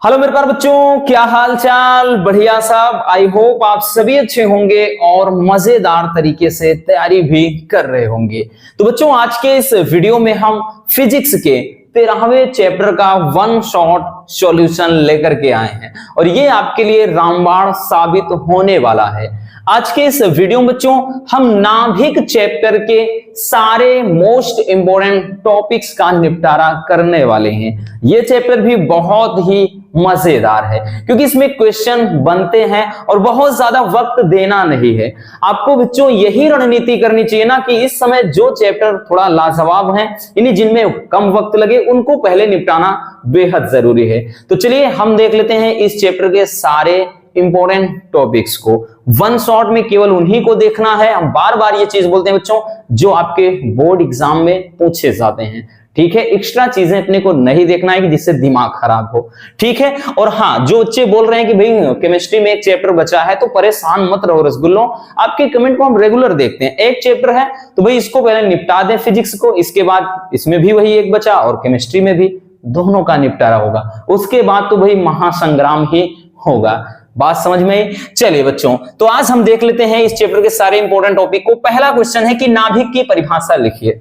Hello मेरे प्यारे बच्चों, क्या हाल चाल। बढ़िया साहब। आई होप आप सभी अच्छे होंगे और मजेदार तरीके से तैयारी भी कर रहे होंगे। तो बच्चों, आज के इस वीडियो में हम फिजिक्स के 13वें चैप्टर का वन शॉट सॉल्यूशन लेकर के आए हैं और ये आपके लिए रामबाण साबित होने वाला है। आज के इस वीडियो में बच्चों हम नाभिक चैप्टर के सारे मोस्ट इंपोर्टेंट टॉपिक्स का निपटारा करने वाले हैं। ये चैप्टर भी बहुत ही मजेदार है क्योंकि इसमें क्वेश्चन बनते हैं और बहुत ज्यादा वक्त देना नहीं है। आपको बच्चों यही रणनीति करनी चाहिए ना कि इस समय जो चैप्टर थोड़ा लाजवाब हैं, यानी जिनमें कम वक्त लगे, उनको पहले निपटाना बेहद जरूरी है। तो चलिए हम देख लेते हैं इस चैप्टर के सारे इंपॉर्टेंट टॉपिक्स को। वन शॉट में केवल उन्हीं को देखना है। हम बार बार ये चीज बोलते हैं बच्चों, जो आपके बोर्ड एग्जाम में पूछे जाते हैं। ठीक है, एक्स्ट्रा चीजें अपने को नहीं देखना है कि जिससे दिमाग खराब हो। ठीक है। और हाँ, जो बच्चे बोल रहे हैं कि भाई केमिस्ट्री में एक चैप्टर बचा है, तो परेशान मत रहो रसगुल्लो। आपके कमेंट को हम रेगुलर देखते हैं। एक चैप्टर है तो भाई इसको पहले निपटा दें फिजिक्स को, इसके बाद इसमें भी वही एक बचा और केमिस्ट्री में भी, दोनों का निपटारा होगा। उसके बाद तो भाई महासंग्राम ही होगा। बात समझ में आई? चलिए बच्चों, तो आज हम देख लेते हैं इस चैप्टर के सारे इंपॉर्टेंट टॉपिक को। पहला क्वेश्चन है कि नाभिक की परिभाषा लिखिए।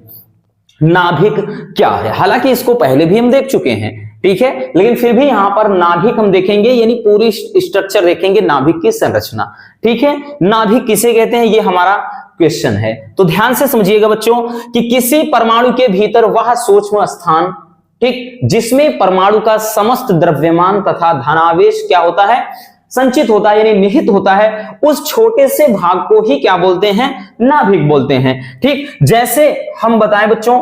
नाभिक क्या है? हालांकि इसको पहले भी हम देख चुके हैं, ठीक है, लेकिन फिर भी यहां पर नाभिक हम देखेंगे, यानी पूरी स्ट्रक्चर देखेंगे, नाभिक की संरचना। ठीक है, नाभिक किसे कहते हैं, ये हमारा क्वेश्चन है। तो ध्यान से समझिएगा बच्चों कि किसी परमाणु के भीतर वह सूक्ष्म स्थान, ठीक, जिसमें परमाणु का समस्त द्रव्यमान तथा धनावेश क्या होता है, संचित होता है, यानी निहित होता है, उस छोटे से भाग को ही क्या बोलते हैं, नाभिक बोलते हैं। ठीक, जैसे हम बताएं बच्चों,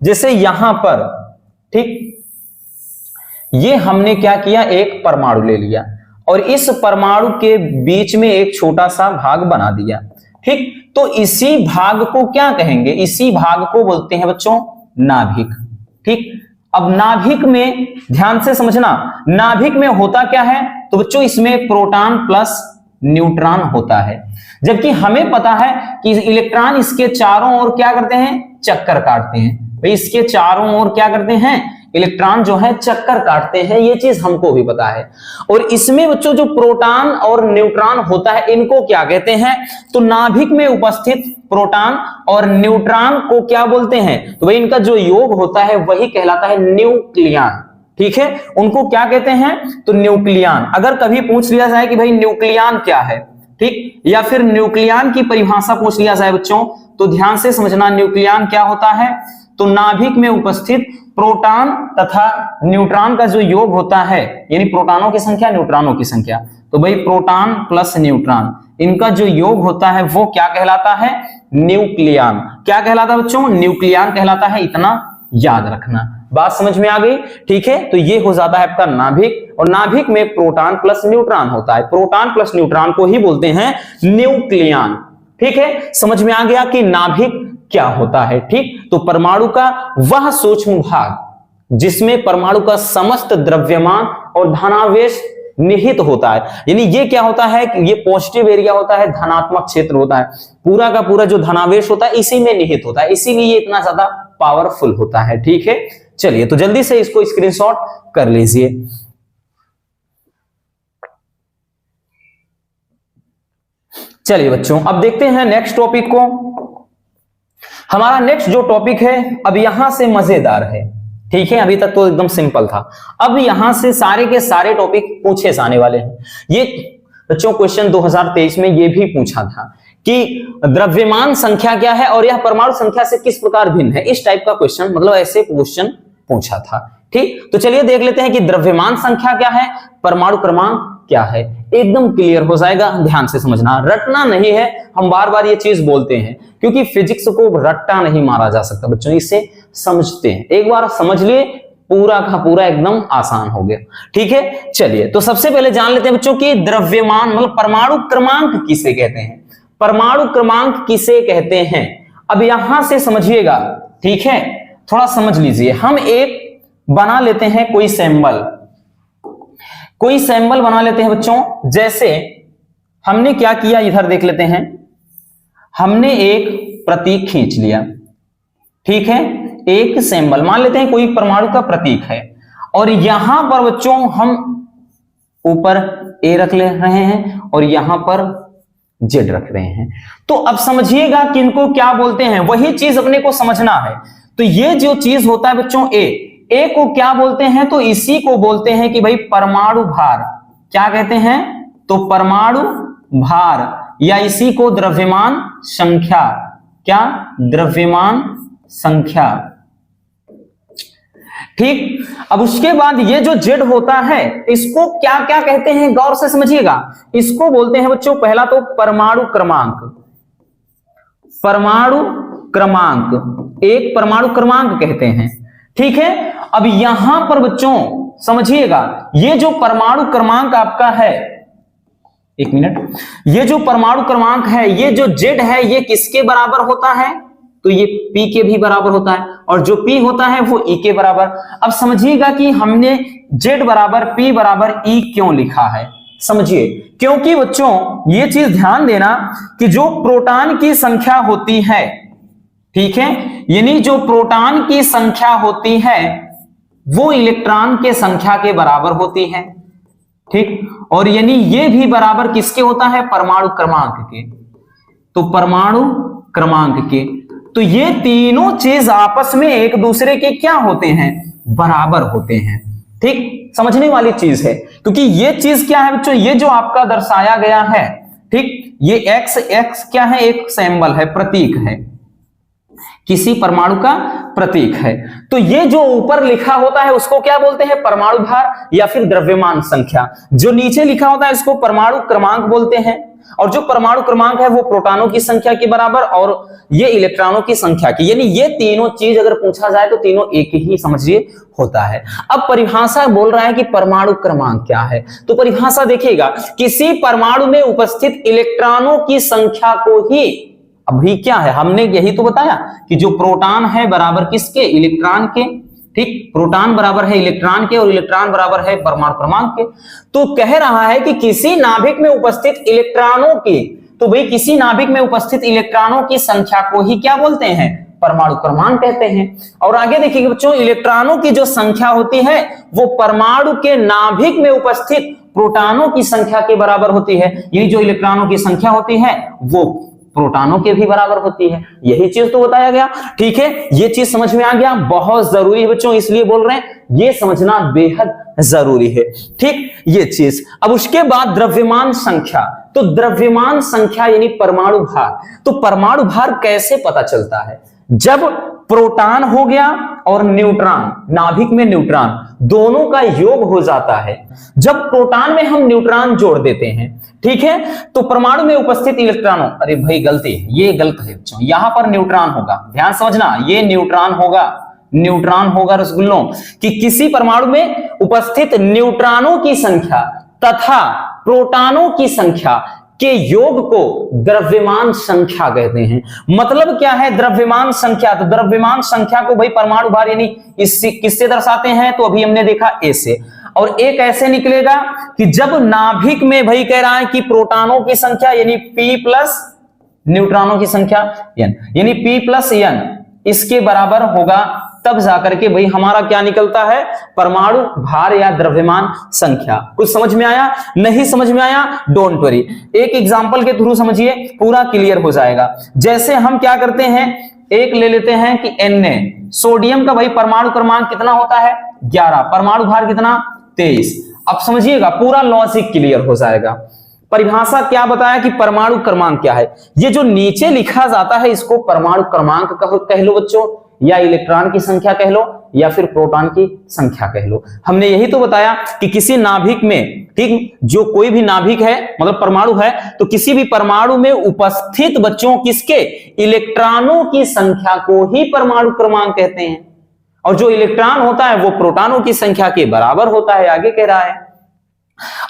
जैसे यहां पर, ठीक, ये हमने क्या किया, एक परमाणु ले लिया और इस परमाणु के बीच में एक छोटा सा भाग बना दिया। ठीक, तो इसी भाग को क्या कहेंगे, इसी भाग को बोलते हैं बच्चों नाभिक। ठीक, अब नाभिक में ध्यान से समझना, नाभिक में होता क्या है, तो बच्चों इसमें प्रोटॉन प्लस न्यूट्रॉन होता है। जबकि हमें पता है कि इलेक्ट्रॉन इसके चारों ओर क्या करते हैं, चक्कर काटते हैं। भाई इसके चारों ओर क्या करते हैं, इलेक्ट्रॉन जो है चक्कर काटते हैं, ये चीज हमको भी पता है। और इसमें बच्चों जो प्रोटॉन और न्यूट्रॉन होता है, इनको क्या कहते हैं, तो नाभिक में उपस्थित प्रोटॉन और न्यूट्रॉन को क्या बोलते हैं, तो भाई इनका जो योग होता है वही कहलाता है न्यूक्लियन। ठीक है, उनको क्या कहते हैं, तो न्यूक्लियन। अगर कभी पूछ लिया जाए कि भाई न्यूक्लियन क्या है, ठीक, या फिर न्यूक्लियन की परिभाषा पूछ लिया जाए बच्चों, तो ध्यान से समझना न्यूक्लियन क्या होता है, तो नाभिक में उपस्थित प्रोटॉन तथा न्यूट्रॉन का जो योग होता है, यानी प्रोटॉनों की संख्या न्यूट्रॉनों की संख्या, तो भाई प्रोटॉन प्लस न्यूट्रॉन, इनका जो योग होता है वो क्या कहलाता है, न्यूक्लियन। क्या कहलाता है बच्चों, न्यूक्लियन कहलाता है। इतना याद रखना। बात समझ में आ गई? ठीक है, तो ये हो जाता है आपका नाभिक, और नाभिक में प्रोटॉन प्लस न्यूट्रॉन होता है। प्रोटॉन प्लस न्यूट्रॉन को ही बोलते हैं न्यूक्लियन। ठीक है, समझ में आ गया कि नाभिक क्या होता है। ठीक, तो परमाणु का वह सूक्ष्म भाग जिसमें परमाणु का समस्त द्रव्यमान और धनावेश निहित होता है, यानी ये क्या होता है, ये पॉजिटिव एरिया होता है, धनात्मक क्षेत्र होता है, पूरा का पूरा जो धनावेश होता है इसी में निहित होता है, इसीलिए ये इतना ज्यादा पावरफुल होता है। ठीक है, चलिए तो जल्दी से इसको स्क्रीनशॉट कर लीजिए। चलिए बच्चों, अब देखते हैं नेक्स्ट टॉपिक को। हमारा नेक्स्ट जो टॉपिक है, अब यहां से मजेदार है। ठीक है, अभी तक तो एकदम सिंपल था, अब यहां से सारे के सारे टॉपिक पूछे जाने वाले हैं। ये बच्चों क्वेश्चन 2023 में ये भी पूछा था कि द्रव्यमान संख्या क्या है और यह परमाणु संख्या से किस प्रकार भिन्न है। इस टाइप का क्वेश्चन, मतलब ऐसे क्वेश्चन पूछा था। ठीक, तो चलिए देख लेते हैं कि द्रव्यमान संख्या क्या है, परमाणु क्रमांक क्या है, एकदम क्लियर हो जाएगा। ध्यान से समझना, रटना नहीं है। हम बार बार ये चीज बोलते हैं क्योंकि फिजिक्स को रट्टा नहीं मारा जा सकता बच्चों, इसे समझते हैं। एक बार समझ लिए, पूरा का पूरा एकदम आसान हो गया। ठीक है, चलिए तो सबसे पहले जान लेते हैं बच्चों कि द्रव्यमान मतलब परमाणु क्रमांक किसे कहते हैं। परमाणु क्रमांक किसे कहते हैं, अब यहां से समझिएगा। ठीक है, थोड़ा समझ लीजिए। हम एक बना लेते हैं कोई सिंबल, कोई सिंबल बना लेते हैं बच्चों। जैसे हमने क्या किया, इधर देख लेते हैं, हमने एक प्रतीक खींच लिया। ठीक है, एक सिंबल मान लेते हैं, कोई परमाणु का प्रतीक है, और यहां पर बच्चों हम ऊपर ए रख ले रहे हैं और यहां पर जेड रख रहे हैं। तो अब समझिएगा कि इनको क्या बोलते हैं, वही चीज अपने को समझना है। तो ये जो चीज होता है बच्चों ए को क्या बोलते हैं, तो इसी को बोलते हैं कि भाई परमाणु भार। क्या कहते हैं, तो परमाणु भार, या इसी को द्रव्यमान संख्या। क्या, द्रव्यमान संख्या। ठीक। अब उसके बाद ये जो जेड होता है इसको क्या क्या कहते हैं, गौर से समझिएगा। इसको बोलते हैं बच्चों, पहला तो परमाणु क्रमांक। परमाणु क्रमांक, एक परमाणु क्रमांक कहते हैं। ठीक है। अब यहां पर बच्चों समझिएगा, ये जो परमाणु क्रमांक आपका है, एक मिनट, ये जो परमाणु क्रमांक है, ये जो जेड है, ये किसके बराबर होता है, तो ये P के भी बराबर होता है, और जो P होता है वो E के बराबर। अब समझिएगा कि हमने Z बराबर P बराबर E क्यों लिखा है, समझिए। क्योंकि बच्चों ये चीज ध्यान देना कि जो प्रोटॉन की संख्या होती है, ठीक है, यानी जो प्रोटॉन की संख्या होती है वो इलेक्ट्रॉन के संख्या के बराबर होती है। ठीक। और यानी ये भी बराबर किसके होता है, परमाणु क्रमांक के। तो परमाणु क्रमांक के, तो ये तीनों चीज आपस में एक दूसरे के क्या होते हैं, बराबर होते हैं। ठीक, समझने वाली चीज है, क्योंकि ये चीज क्या है बच्चों, ये जो आपका दर्शाया गया है, ठीक, ये x क्या है, एक सिंबल है, प्रतीक है, किसी परमाणु का प्रतीक है। तो ये जो ऊपर लिखा होता है उसको क्या बोलते हैं, परमाणु भार या फिर द्रव्यमान संख्या। जो नीचे लिखा होता है इसको परमाणु क्रमांक बोलते हैं, और जो परमाणु क्रमांक है वो प्रोटॉनों की संख्या के बराबर और ये इलेक्ट्रॉनों की संख्या की, यानी ये तीनों चीज अगर पूछा जाए तो तीनों एक ही समझिए होता है। अब परिभाषा बोल रहा है कि परमाणु क्रमांक क्या है, तो परिभाषा देखिएगा, किसी परमाणु में उपस्थित इलेक्ट्रॉनों की संख्या को ही, अभी क्या है, हमने यही तो बताया कि जो प्रोटॉन है बराबर किसके, इलेक्ट्रॉन के। ठीक, प्रोटॉन बराबर है इलेक्ट्रॉन के और इलेक्ट्रॉन बराबर है परमाणु क्रमांक के। तो कह रहा है कि किसी नाभिक में उपस्थित इलेक्ट्रॉनों की, तो भाई किसी नाभिक में उपस्थित इलेक्ट्रॉनों की संख्या को ही क्या बोलते हैं, परमाणु क्रमांक कहते हैं। और आगे देखिए बच्चों, इलेक्ट्रॉनों की जो संख्या होती है वो परमाणु के नाभिक में उपस्थित प्रोटॉनों की संख्या के बराबर होती है, यानी जो इलेक्ट्रॉनों की संख्या होती है वो प्रोटॉनों के भी बराबर होती है। यही चीज तो बताया गया। ठीक है, ये चीज समझ में आ गया, बहुत जरूरी है बच्चों, इसलिए बोल रहे हैं, ये समझना बेहद जरूरी है। ठीक, ये चीज। अब उसके बाद द्रव्यमान संख्या, तो द्रव्यमान संख्या यानी परमाणु भार। तो परमाणु भार कैसे पता चलता है, जब प्रोटॉन हो गया और न्यूट्रॉन, नाभिक में न्यूट्रॉन, दोनों का योग हो जाता है। जब प्रोटॉन में हम न्यूट्रॉन जोड़ देते हैं, ठीक है, तो परमाणु में उपस्थित इलेक्ट्रॉनों, अरे भाई गलती है, ये गलत है बच्चों, यहां पर न्यूट्रॉन होगा, ध्यान समझना, ये न्यूट्रॉन होगा, न्यूट्रॉन होगा रसगुल्लों, कि किसी परमाणु में उपस्थित न्यूट्रॉनों की संख्या तथा प्रोटॉनों की संख्या के योग को द्रव्यमान संख्या कहते हैं। मतलब क्या है द्रव्यमान संख्या, तो द्रव्यमान संख्या को भाई परमाणु भार यानी इससे किससे दर्शाते हैं, तो अभी हमने देखा ए से, और एक ऐसे निकलेगा कि जब नाभिक में भाई कह रहा है कि प्रोटॉनों की संख्या यानी P प्लस न्यूट्रॉनों की संख्या n, यानी P प्लस n इसके बराबर होगा, तब जाकर के भाई हमारा क्या निकलता है, परमाणु भार या द्रव्यमान संख्या। कुछ समझ में आया, नहीं समझ में आया, डोंट वरी, एक एग्जांपल के थ्रू समझिए, पूरा क्लियर हो जाएगा। जैसे हम क्या करते हैं, एक ले लेते हैं कि Na, सोडियम का भाई परमाणु क्रमांक कितना होता है, 11, परमाणु भार कितना, 23। अब समझिएगा, पूरा लॉजिक क्लियर हो जाएगा। परिभाषा क्या बताया कि परमाणु क्रमांक क्या है, ये जो नीचे लिखा जाता है इसको परमाणु क्रमांक कह लो बच्चों, या इलेक्ट्रॉन की संख्या कह लो, या फिर प्रोटॉन की संख्या कह लो। हमने यही तो बताया कि किसी नाभिक में, ठीक, जो कोई भी नाभिक है मतलब परमाणु है, तो किसी भी परमाणु में उपस्थित बच्चों किसके, इलेक्ट्रॉनों की संख्या को ही परमाणु क्रमांक कहते हैं, और जो इलेक्ट्रॉन होता है वो प्रोटॉनों की संख्या के बराबर होता है, आगे कह रहा है।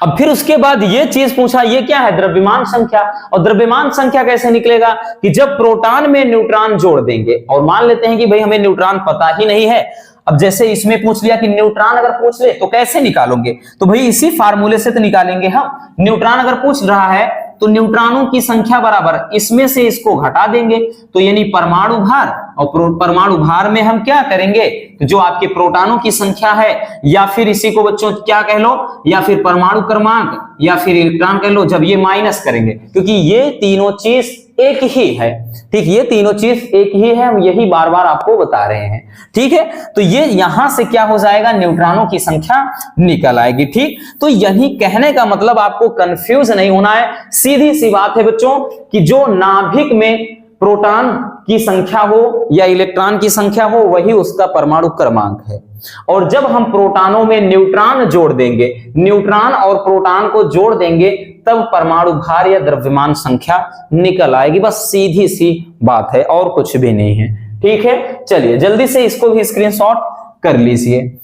अब फिर उसके बाद ये चीज पूछा, ये क्या है, द्रव्यमान संख्या। और द्रव्यमान संख्या कैसे निकलेगा कि जब प्रोटॉन में न्यूट्रॉन जोड़ देंगे, और मान लेते हैं कि भाई हमें न्यूट्रॉन पता ही नहीं है। अब जैसे इसमें पूछ लिया कि न्यूट्रॉन अगर पूछ ले तो कैसे निकालोगे, तो भाई इसी फार्मूले से तो निकालेंगे हम। न्यूट्रॉन अगर पूछ रहा है तो न्यूट्रॉनों की संख्या बराबर इसमें से इसको घटा देंगे, तो यानी परमाणु भार और परमाणु भार में हम क्या करेंगे, तो जो आपके प्रोटॉनों की संख्या है, या फिर इसी को बच्चों क्या कह लो, या फिर परमाणु क्रमांक, या फिर इलेक्ट्रॉन कह लो, जब ये माइनस करेंगे, क्योंकि ये तीनों चीज एक ही है। ठीक, ये तीनों चीज एक ही है, हम यही बार बार आपको बता रहे हैं। ठीक है, तो ये यहां से क्या हो जाएगा, न्यूट्रॉनों की संख्या निकल आएगी। ठीक, तो यही कहने का मतलब आपको कंफ्यूज नहीं होना है, सीधी सी बात है बच्चों कि जो नाभिक में प्रोटॉन की संख्या हो या इलेक्ट्रॉन की संख्या हो, वही उसका परमाणु क्रमांक है। और जब हम प्रोटॉनों में न्यूट्रॉन जोड़ देंगे, न्यूट्रॉन और प्रोटॉन को जोड़ देंगे, तब परमाणु भार या द्रव्यमान संख्या निकल आएगी। बस सीधी सी बात है, और कुछ भी नहीं है। ठीक है, चलिए जल्दी से इसको भी स्क्रीनशॉट कर लीजिए।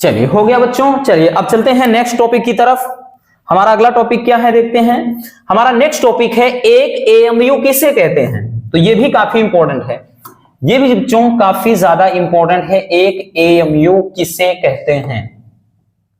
चलिए हो गया बच्चों। चलिए अब चलते हैं नेक्स्ट टॉपिक की तरफ। हमारा अगला टॉपिक क्या है देखते हैं। हमारा नेक्स्ट टॉपिक है एक एएमयू किसे कहते हैं। तो ये भी काफी इंपॉर्टेंट है, ये भी बच्चों काफी ज्यादा इंपॉर्टेंट है। एक एएमयू किसे कहते हैं।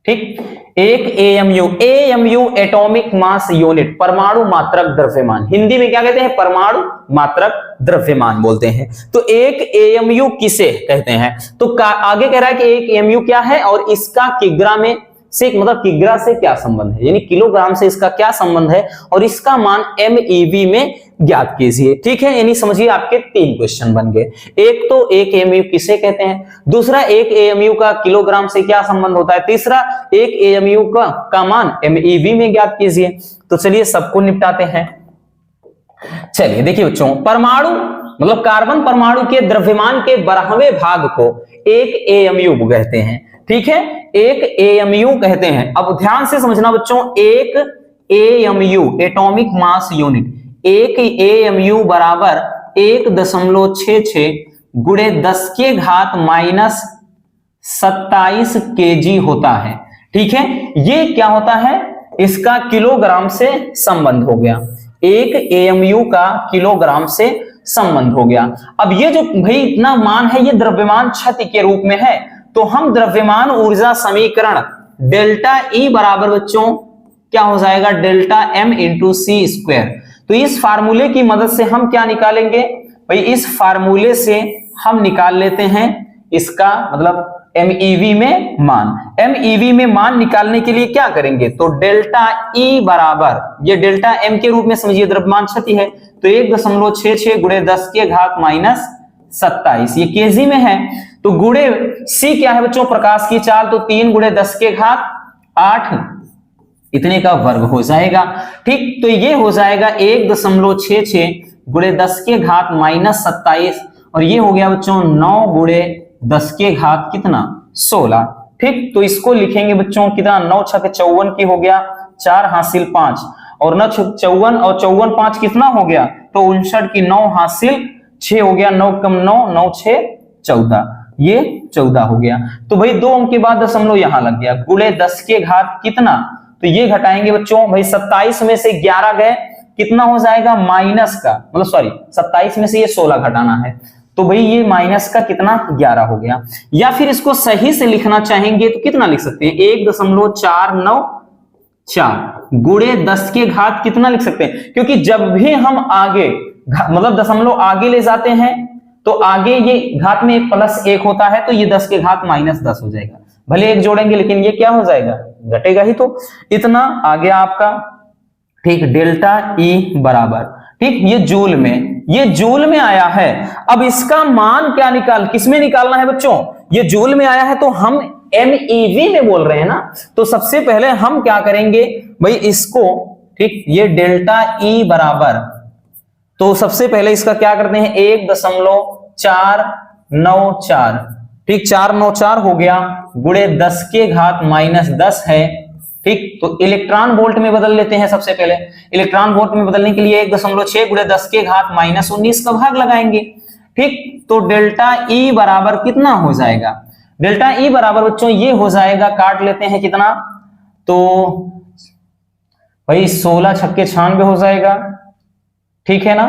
ठीक, एक AMU, AMU atomic mass unit, परमाणु मात्रक द्रव्यमान, हिंदी में क्या कहते हैं, परमाणु मात्रक द्रव्यमान बोलते हैं। तो एक एएमयू किसे कहते हैं, तो आगे कह रहा है कि एक एएमयू क्या है और इसका किग्रा में से, मतलब किग्रा से क्या संबंध है, यानी किलोग्राम से इसका क्या संबंध है, और इसका मान MeV में ज्ञात कीजिए। ठीक है, यानी समझिए आपके 3 क्वेश्चन बन गए। एक तो एक एएमयू किसे कहते हैं, दूसरा एक एएमयू का किलोग्राम से क्या संबंध होता है, तीसरा एक एएमयू का मान MeV में ज्ञात कीजिए। तो चलिए सबको निपटाते हैं। चलिए देखिए बच्चों, परमाणु मतलब कार्बन परमाणु के द्रव्यमान के 12वें भाग को एक एएमयू कहते हैं। ठीक है, एक एएमयू कहते हैं। अब ध्यान से समझना बच्चों, एक एएमयू एटॉमिक मास यूनिट, एक एएमयू बराबर 1.66 गुणे 10 के घात माइनस 27 केजी होता है। ठीक है, ये क्या होता है, इसका किलोग्राम से संबंध हो गया, एक एएमयू का किलोग्राम से संबंध हो गया। अब ये जो भाई इतना मान है, ये द्रव्यमान क्षति के रूप में है। तो हम द्रव्यमान ऊर्जा समीकरण डेल्टा E बराबर बच्चों क्या हो जाएगा, डेल्टा M इंटू सी स्क्वायर। तो इस फार्मूले की मदद से हम क्या निकालेंगे भाई, इस फार्मूले से हम निकाल लेते हैं इसका मतलब MeV में मान। MeV में मान निकालने के लिए क्या करेंगे, तो डेल्टा E बराबर, ये डेल्टा M के रूप में समझिए द्रव्यमान क्षति है, तो 1.66 गुणे 10 के घात माइनस 27, ये केजी में है। तो गुणे C क्या है बच्चों, प्रकाश की चाल, तो 3 गुणे 10 के घात 8 इतने का वर्ग हो जाएगा। ठीक, तो ये हो जाएगा 1.66 गुणे 10 के घात माइनस 27, और ये हो गया बच्चों 9 गुणे 10 के घात कितना, 16। ठीक, तो इसको लिखेंगे बच्चों कितना, 9 छक 54 की हो गया, 4 हासिल 5, और 9 छक 54 और 54 5 कितना हो गया, तो 59 की 9 हासिल 6 हो गया, 9 कम 9, 9 6 14, ये 14 हो गया। तो भाई 2 अंक के बाद दशमलव यहां लग गया, गुणे 10 के घात कितना, तो ये घटाएंगे बच्चों भाई 27 में से 11 गए, कितना हो जाएगा माइनस का, मतलब सॉरी 27 में से ये 16 घटाना है, तो भाई ये माइनस का कितना 11 हो गया। या फिर इसको सही से लिखना चाहेंगे तो कितना लिख सकते हैं, 1.494 गुणे 10 के घात कितना लिख सकते हैं, क्योंकि जब भी हम आगे मतलब दशमलव आगे ले जाते हैं तो आगे ये घात में एक प्लस 1 होता है, तो ये 10 के घात माइनस 10 हो जाएगा। भले एक जोड़ेंगे लेकिन ये क्या हो जाएगा, घटेगा ही। तो इतना आ गया आपका। ठीक, डेल्टा E बराबर, ठीक, ये जूल में, ये जूल में आया है। अब इसका मान क्या किसमें निकालना है बच्चों, ये जूल में आया है, तो हम MeV में बोल रहे हैं ना, तो सबसे पहले हम क्या करेंगे भाई इसको, ठीक, ये डेल्टा E बराबर, तो सबसे पहले इसका क्या करते हैं 1.494, ठीक, 494 हो गया, गुणे 10 के घात माइनस 10 है। ठीक, तो इलेक्ट्रॉन वोल्ट में बदल लेते हैं। सबसे पहले इलेक्ट्रॉन वोल्ट में बदलने के लिए 1.6 गुणे 10 के घात माइनस 19 का भाग लगाएंगे। ठीक, तो डेल्टा E बराबर कितना हो जाएगा, डेल्टा E बराबर बच्चों ये हो जाएगा, काट लेते हैं कितना, तो भाई 16 छक्के 96 हो जाएगा। ठीक है ना,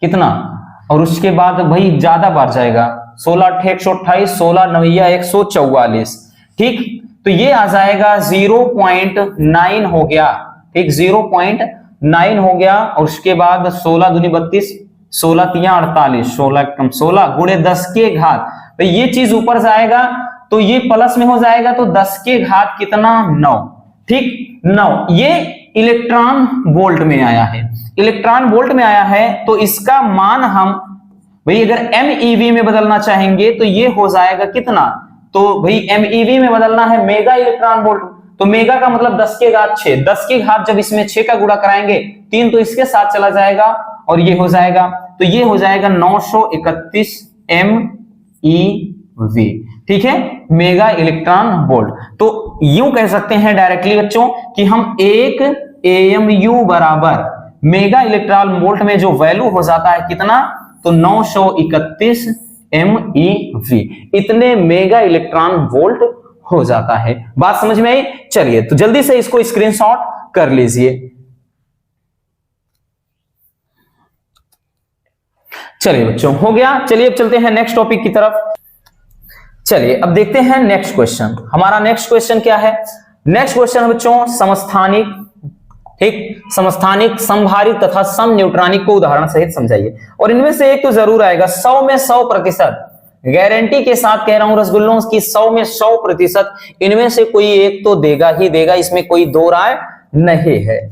कितना, और उसके बाद भाई ज्यादा बार जाएगा, 16 8 128, 16 9 144। ठीक, तो ये आ जाएगा 0.9 हो गया। ठीक, 0.9 9 हो गया, और उसके बाद 16 दूनी 32, 16 तिया 48, 16 कम 16 गुणे 10 के घात। तो ये चीज ऊपर जाएगा तो ये प्लस में हो जाएगा, तो 10 के घात कितना 9, ठीक 9। ये इलेक्ट्रॉन वोल्ट में आया है, इलेक्ट्रॉन वोल्ट में आया है, तो इसका मान हम भाई अगर MeV में बदलना चाहेंगे तो ये हो जाएगा कितना, तो भाई MeV में बदलना है मेगा इलेक्ट्रॉन वोल्ट, तो मेगा का मतलब 10 के घात 6, 10 के घात जब इसमें 6 का गुणा कराएंगे 3 तो इसके साथ चला जाएगा और ये हो जाएगा, तो ये हो जाएगा 931 MeV, ठीक है, मेगा इलेक्ट्रॉन वोल्ट। तो यूं कह सकते हैं डायरेक्टली बच्चों कि हम एक AMU बराबर मेगा इलेक्ट्रॉन वोल्ट में जो वैल्यू हो जाता है कितना, तो 931 MeV, इतने मेगा इलेक्ट्रॉन वोल्ट हो जाता है। बात समझ में आई? चलिए तो जल्दी से इसको स्क्रीनशॉट कर लीजिए। चलिए बच्चों हो गया। चलिए अब चलते हैं नेक्स्ट टॉपिक की तरफ। चलिए अब देखते हैं नेक्स्ट क्वेश्चन। हमारा नेक्स्ट क्वेश्चन क्या है? नेक्स्ट क्वेश्चन है बच्चों समस्थानिक, ठीक, समस्थानिक, समभारिक तथा समन्यूट्रॉनिक को उदाहरण सहित समझाइए। और इनमें से एक तो जरूर आएगा, 100 में 100%, गारंटी के साथ कह रहा हूं रसगुल्लों की, 100 में 100% इनमें से कोई एक तो देगा ही देगा, इसमें कोई दो राय नहीं है,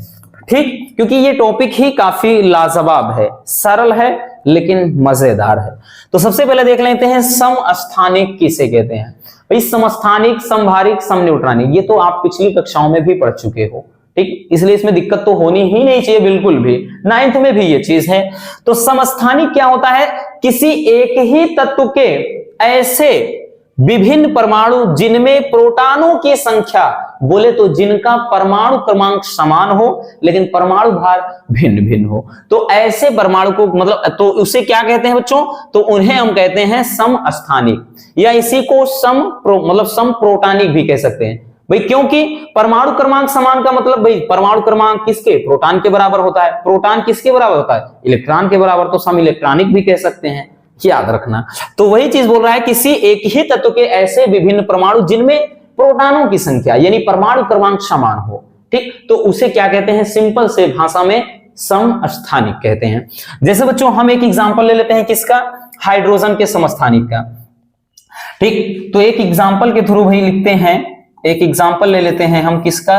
ठीक, क्योंकि ये टॉपिक ही काफी लाजवाब है, सरल है लेकिन मजेदार है। तो सबसे पहले देख लेते हैं समस्थानिक किसे कहते हैं। भाई समस्थानिक, समभारिक, समन्यूट्रॉनिक, ये तो आप पिछली कक्षाओं में भी पढ़ चुके हो, ठीक, इसलिए इसमें दिक्कत तो होनी ही नहीं चाहिए बिल्कुल भी, 9th में भी ये चीज है। तो समस्थानिक क्या होता है? किसी एक ही तत्व के ऐसे विभिन्न परमाणु जिनमें प्रोटॉनों की संख्या, बोले तो जिनका परमाणु क्रमांक समान हो लेकिन परमाणु भार भिन्न भिन्न हो, तो ऐसे परमाणु को मतलब तो उसे क्या कहते हैं बच्चों? तो उन्हें हम कहते हैं समस्थानिक, या इसी को सम प्रोटॉनिक भी कह सकते हैं। भाई क्योंकि परमाणु क्रमांक समान का मतलब भाई परमाणु क्रमांक किसके? प्रोटॉन के बराबर होता है। प्रोटॉन किसके बराबर होता है? इलेक्ट्रॉन के बराबर, तो सम इलेक्ट्रॉनिक भी कह सकते हैं, याद रखना। तो वही चीज बोल रहा है, किसी एक ही तत्व के ऐसे विभिन्न परमाणु जिनमें प्रोटॉनों की संख्या यानी परमाणु क्रमांक समान हो, ठीक, तो उसे क्या कहते हैं? सिंपल से भाषा में समस्थानिक कहते हैं। जैसे बच्चों हम एक एग्जांपल ले लेते हैं किसका? हाइड्रोजन के समस्थानिक का, ठीक। तो एक एग्जांपल के थ्रू भाई लिखते हैं, एक एग्जांपल ले लेते हैं हम किसका?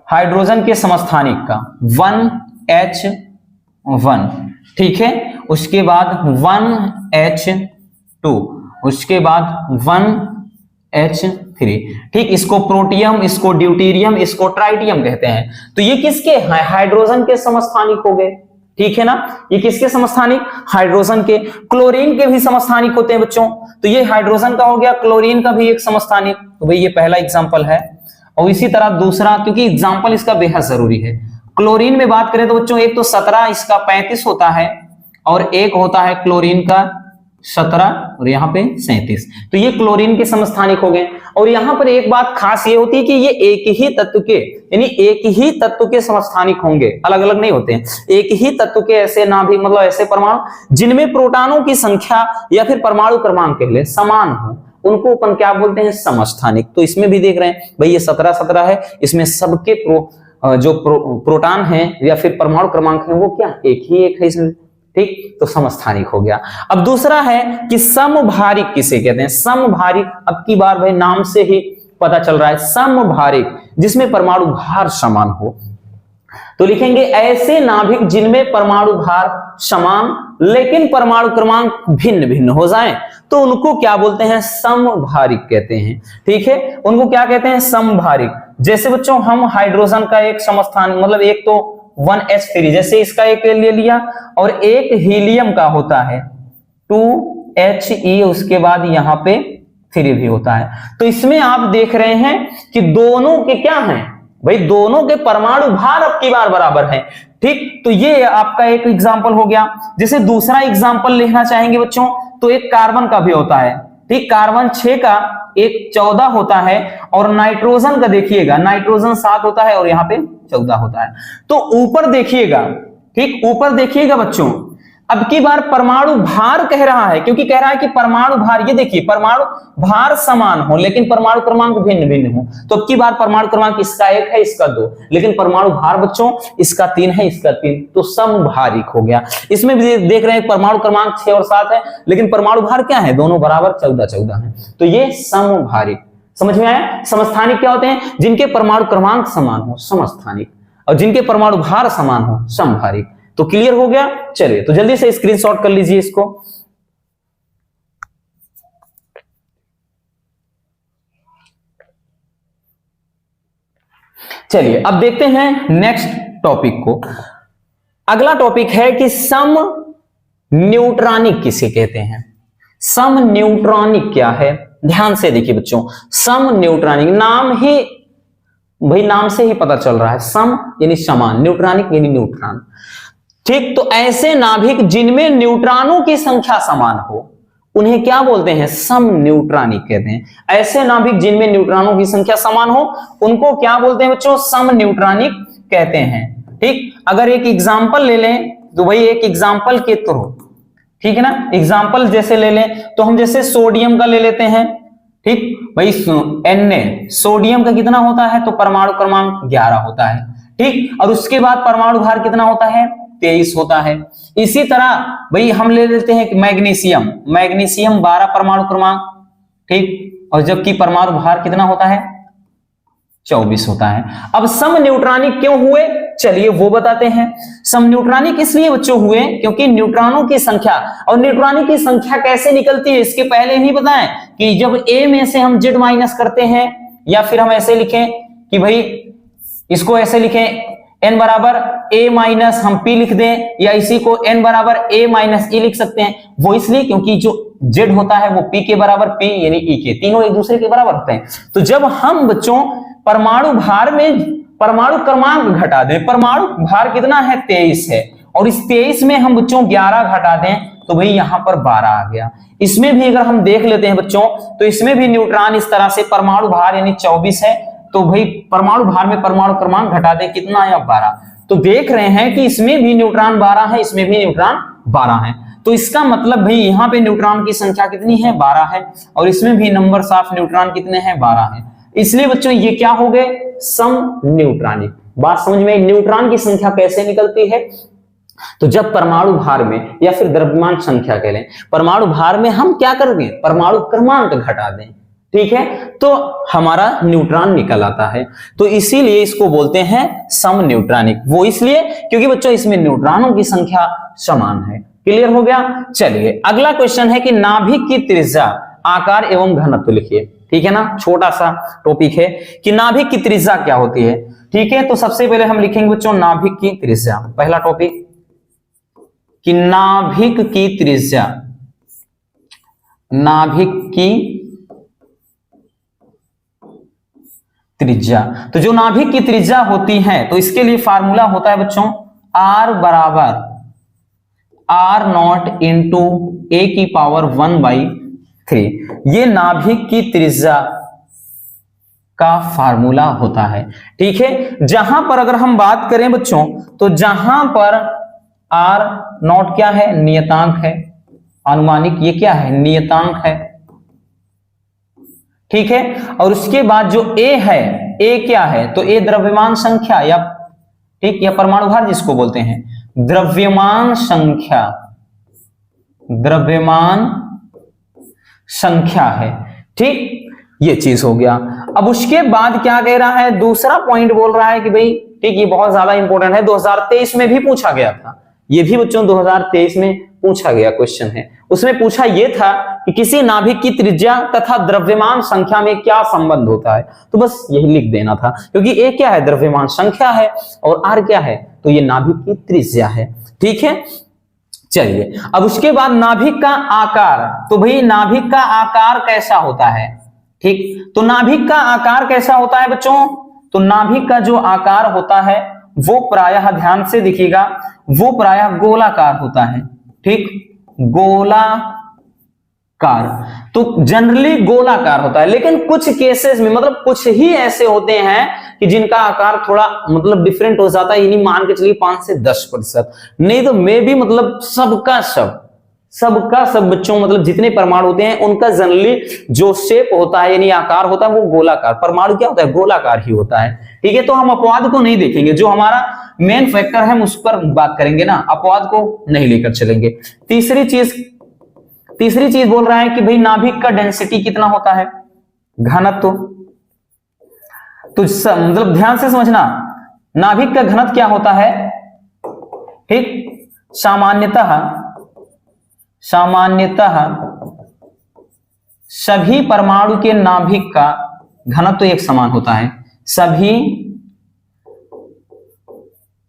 हाइड्रोजन के समस्थानिक का 1H1, ठीक है, उसके बाद 1H2, उसके बाद 1H3, ठीक, इसको प्रोटियम, इसको ड्यूटेरियम, इसको ट्राइटियम कहते हैं। तो ये किसके? हाइड्रोजन के समस्थानिक हो गए, ठीक है ना। ये किसके समस्थानिक? हाइड्रोजन के। क्लोरीन के भी समस्थानिक होते हैं बच्चों, तो ये हाइड्रोजन का हो गया, क्लोरीन का भी एक समस्थानिक। तो भाई ये पहला एग्जांपल है, और इसी तरह दूसरा, क्योंकि एग्जांपल इसका बेहद जरूरी है। क्लोरीन में बात करें तो बच्चों एक तो 17, इसका 35 होता है, और एक होता है क्लोरीन का 17 और यहाँ पे 37, तो ये क्लोरीन के समस्थानिक हो गए। और यहाँ पर एक बात खास ये होती है कि ये एक ही तत्व के, यानी एक ही तत्व के समस्थानिक होंगे, अलग अलग नहीं होते हैं। एक ही तत्व के ऐसे नाभिक मतलब ऐसे परमाणु जिनमें प्रोटॉनों की संख्या या फिर परमाणु क्रमांक कह ले समान हो, उनको अपन क्या बोलते हैं? समस्थानिक। तो इसमें भी देख रहे हैं भाई ये 17 है, इसमें सबके प्रोटॉन है या फिर परमाणु क्रमांक है वो क्या? एक ही एक है इसमें, ठीक, तो समस्थानिक हो गया। अब दूसरा है कि समभारिक किसे कहते हैं? समभारिक, अब की बार भाई नाम से ही पता चल रहा है, समभारिक जिसमें परमाणु भार समान हो। तो लिखेंगे ऐसे नाभिक जिनमें परमाणु भार समान लेकिन परमाणु क्रमांक भिन्न भिन्न हो जाएं, तो उनको क्या बोलते हैं? समभारिक कहते हैं, ठीक है, उनको क्या कहते हैं? समभारिक। जैसे बच्चों हम हाइड्रोजन का एक समस्थान मतलब एक तो 1H3, जैसे इसका एक ले लिया, और एक हीलियम का होता है 2He, उसके बाद यहाँ पे 3 भी होता है। तो इसमें आप देख रहे हैं कि दोनों के क्या हैं भाई? दोनों के परमाणु भार अब की बार बराबर हैं, ठीक। तो ये आपका एक एग्जांपल हो गया। जैसे दूसरा एग्जांपल लिखना चाहेंगे बच्चों तो एक कार्बन का भी होता है, ठीक, कार्बन 6 का एक 14 होता है, और नाइट्रोजन का देखिएगा, नाइट्रोजन 7 होता है और यहाँ पे 14 होता है। तो ऊपर देखिएगा, ठीक, ऊपर देखिएगा बच्चों, अब की बार परमाणु भार कह रहा है, क्योंकि कह रहा है कि परमाणु भार, ये देखिए परमाणु भार समान हो लेकिन परमाणु क्रमांक भिन्न भिन्न हो। तो अब की बार परमाणु क्रमांक इसका 1 है, इसका 2, लेकिन परमाणु भार बच्चों इसका 3 है, इसका 3, तो समभारिक हो गया। इसमें भी देख रहे हैं परमाणु क्रमांक 6 और 7 है, लेकिन परमाणु भार क्या है, दोनों बराबर 14-14 है, तो ये समभारिक। समझ में आया? समस्थानिक क्या होते हैं? जिनके परमाणु क्रमांक समान हो समस्थानिक, और जिनके परमाणु भार समान हो समभारिक। तो क्लियर हो गया? चलिए तो जल्दी से स्क्रीनशॉट कर लीजिए इसको। चलिए अब देखते हैं नेक्स्ट टॉपिक को। अगला टॉपिक है कि सम न्यूट्रॉनिक किसे कहते हैं। सम न्यूट्रॉनिक क्या है? ध्यान से देखिए बच्चों, सम न्यूट्रॉनिक नाम ही भाई नाम से ही पता चल रहा है, सम यानी समान, न्यूट्रॉनिक यानी न्यूट्रॉन। ठीक, तो ऐसे नाभिक जिनमें न्यूट्रॉनों की संख्या समान हो उन्हें क्या बोलते हैं? सम न्यूट्रॉनिक कहते हैं। ऐसे नाभिक जिनमें न्यूट्रॉनों की संख्या समान हो उनको क्या बोलते हैं बच्चों? सम न्यूट्रॉनिक कहते हैं। ठीक, अगर एक एग्जांपल ले लें तो भाई एक एग्जांपल के थ्रू, ठीक है ना, एग्जांपल जैसे ले लें तो हम जैसे सोडियम का ले लेते हैं। ठीक भाई, Na सोडियम का कितना होता है? तो परमाणु क्रमांक 11 होता है। ठीक, और उसके बाद परमाणु भार कितना होता है? 23 होता है। इसी तरह भाई हम ले लेते हैं कि मैग्नीशियम, मैग्नीशियम 12 परमाणु क्रमांक, ठीक, और जबकि परमाणु भार कितना होता है? 24 होता है। अब सम न्यूट्रॉनिक क्यों हुए, चलिए वो बताते हैं। सम न्यूट्रॉनिक इसलिए बच्चों हुए क्योंकि न्यूट्रॉनों की संख्या, और न्यूट्रॉनों की संख्या कैसे निकलती है इसके पहले ही बताएं कि जब A में से हम Z माइनस करते हैं, या फिर हम ऐसे लिखें कि भाई इसको ऐसे लिखें n बराबर a माइनस हम p लिख दें, या इसी को n बराबर a माइनस e लिख सकते हैं। वो इसलिए क्योंकि जो z होता है वो p के बराबर p यानी e के, तीनों एक दूसरे के बराबर होते हैं। तो जब हम बच्चों परमाणु भार में परमाणु क्रमांक घटा दें, परमाणु भार कितना है? 23 है, और इस 23 में हम बच्चों 11 घटा दें तो भाई यहां पर 12 आ गया। इसमें भी अगर हम देख लेते हैं बच्चों तो इसमें भी न्यूट्रॉन इस तरह से, परमाणु भार यानी 24 है, तो भाई परमाणु भार में परमाणु क्रमांक घटा दें, कितना आया? 12। तो देख रहे हैं कि इसमें भी न्यूट्रॉन 12 है, इसमें भी न्यूट्रॉन 12 है। तो इसका मतलब भाई यहाँ पे न्यूट्रॉन की संख्या कितनी है? 12 है, और इसमें भी नंबर ऑफ न्यूट्रॉन कितने हैं? 12 है। इसलिए बच्चों ये क्या हो गए? सम न्यूट्रॉनिक। बात समझ में? न्यूट्रॉन की संख्या कैसे निकलती है? तो जब परमाणु भार में, या फिर द्रव्यमान संख्या कह लें, परमाणु भार में हम क्या कर दें? परमाणु क्रमांक घटा दें, ठीक है, तो हमारा न्यूट्रॉन निकल आता है। तो इसीलिए इसको बोलते हैं सम न्यूट्रॉनिक। वो इसलिए क्योंकि बच्चों इसमें न्यूट्रॉनों की संख्या समान है। क्लियर हो गया? चलिए अगला क्वेश्चन है कि नाभिक की त्रिज्या, आकार एवं घनत्व लिखिए। ठीक है ना, छोटा सा टॉपिक है कि नाभिक की त्रिज्या क्या होती है। ठीक है, तो सबसे पहले हम लिखेंगे बच्चों नाभिक की त्रिज्या। पहला टॉपिक कि नाभिक की त्रिज्या, नाभिक की त्रिज्या। तो जो नाभिक की त्रिज्या होती है तो इसके लिए फार्मूला होता है बच्चों r बराबर r0 इंटू a की पावर 1/3। ये नाभिक की त्रिज्या का फार्मूला होता है। ठीक है, जहां पर अगर हम बात करें बच्चों तो जहां पर r0 क्या है? नियतांक है, अनुमानिक ये क्या है? नियतांक है। ठीक है, और उसके बाद जो a है, a क्या है? तो a द्रव्यमान संख्या, या ठीक, या परमाणु भार जिसको बोलते हैं, द्रव्यमान संख्या, द्रव्यमान संख्या है। ठीक, ये चीज हो गया। अब उसके बाद क्या कह रहा है? दूसरा पॉइंट बोल रहा है कि भाई ठीक, ये बहुत ज्यादा इंपॉर्टेंट है, 2023 में भी पूछा गया था। ये भी बच्चों 2023 में पूछा गया क्वेश्चन है। उसमें पूछा यह था कि किसी नाभिक की त्रिज्या तथा द्रव्यमान संख्या में क्या संबंध होता है। तो बस यही लिख देना था, क्योंकि ए क्या है? द्रव्यमान संख्या है, और आर क्या है? तो ये नाभिक की त्रिज्या है। ठीक है, चलिए अब उसके बाद नाभिक का आकार। तो भाई नाभिक का आकार कैसा होता है? ठीक, तो नाभिक का आकार कैसा होता है बच्चों? तो नाभिक का जो आकार होता है वो प्रायः, ध्यान से देखिएगा, वो प्रायः गोलाकार होता है। ठीक, गोलाकार, तो जनरली गोलाकार होता है, लेकिन कुछ केसेस में, मतलब कुछ ही ऐसे होते हैं कि जिनका आकार थोड़ा मतलब डिफरेंट हो जाता है, यानी मान के चलिए 5 से 10%, नहीं तो मे भी मतलब सबका सब बच्चों मतलब जितने परमाणु होते हैं उनका जनरली जो शेप होता है यानी आकार होता है वो गोलाकार। परमाणु क्या होता है? गोलाकार ही होता है। ठीक है, तो हम अपवाद को नहीं देखेंगे, जो हमारा मेन फैक्टर है हम उस पर बात करेंगे ना, अपवाद को नहीं लेकर चलेंगे। तीसरी चीज बोल रहा है कि भाई नाभिक का डेंसिटी कितना होता है? घनत्व। तो मतलब ध्यान से समझना, नाभिक का घनत्व क्या होता है? ठीक, सामान्यतः सभी परमाणु के नाभिक का घनत्व एक समान होता है। सभी